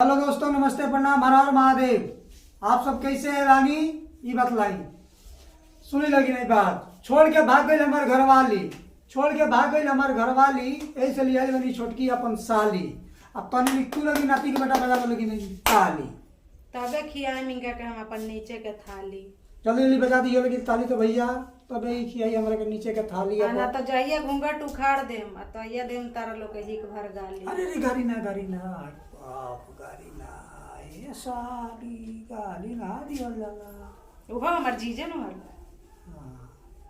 Hello दोस्तों, नमस्ते, प्रणाम, हर हर महादेव। आप सब कैसे है रानी? ये बतलाई। सुनी लगी नहीं बात? छोड़ के भाग गई हमार घरवाली, छोड़ के भाग गई हमार घरवाली। ऐसे लिया बनी छोटकी अपन साली। अब तनी लिखू लगी नाती की बेटा बजा लगी नहीं ताली। तबे खियाई मिंगा के हम अपन नीचे के थाली। जल्दी जल्दी बजा दी लगी ताली तो भैया, तबे ही खियाई हमारे के नीचे के थाली। ना तो जाइए घूंघट उखाड़ देम आ तो ये देम तारा लोग के हिक भर गाली। अरे रे गाड़ी ना बाप गाड़ी ना, ये साली गाली ना दियल जाला। ओहो हमर जीजे न हल।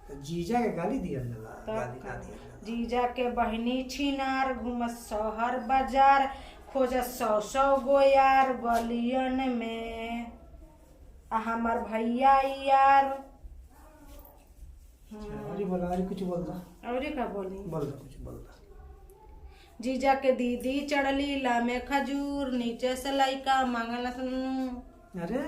तो जीजा के गाली दियल जाला, गाली ना दियल जाला। जीजा के बहनी छिनार घूमत शहर बाजार, खोजत 100 गो यार गलियन में। आ हमर भैया यार अरे बोला, अरे कुछ बोल दा। अरे का बोली? बोल दा, कुछ बोल दा। जीजा के दीदी चढ़ली लामे खजूर, नीचे से लइका मांगल अरे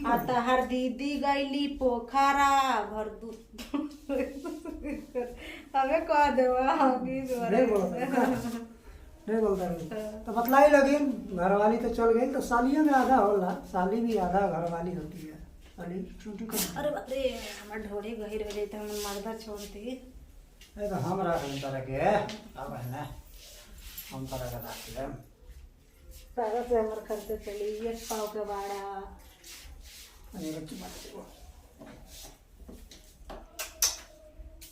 आ तहर दीदी गईली पोखरा भर हमें कह देवा नहीं बोलता तो बतलाई लगी। घरवाली तो चल गई तो सालियों में आधा होला, साली भी आधा घरवाली होती है। साली छोटी कर। अरे बाप रे, हमार ढोड़ी गहिर हो जाई त हम मर्दा छोड़ दी। ए तो हम रख हम तरह के अब है ना, हम तरह का रख ले सारा से हमर खर्चे चली एक पाव के बाड़ा। अरे बच्ची मार दे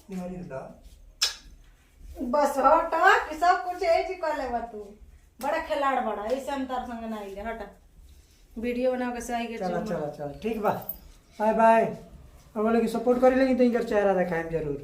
निवारी दा। बस हट कि सब कुछ ए जी कर लेबा तू। बड़ा खिलाड़ बड़ा, ऐसे हम तार संग ना आइले। हट वीडियो बना के सही के चला चला चला ठीक बा, बाय बाय। हम लोग सपोर्ट करी लेकिन तो इनका चेहरा दिखाएं जरूर।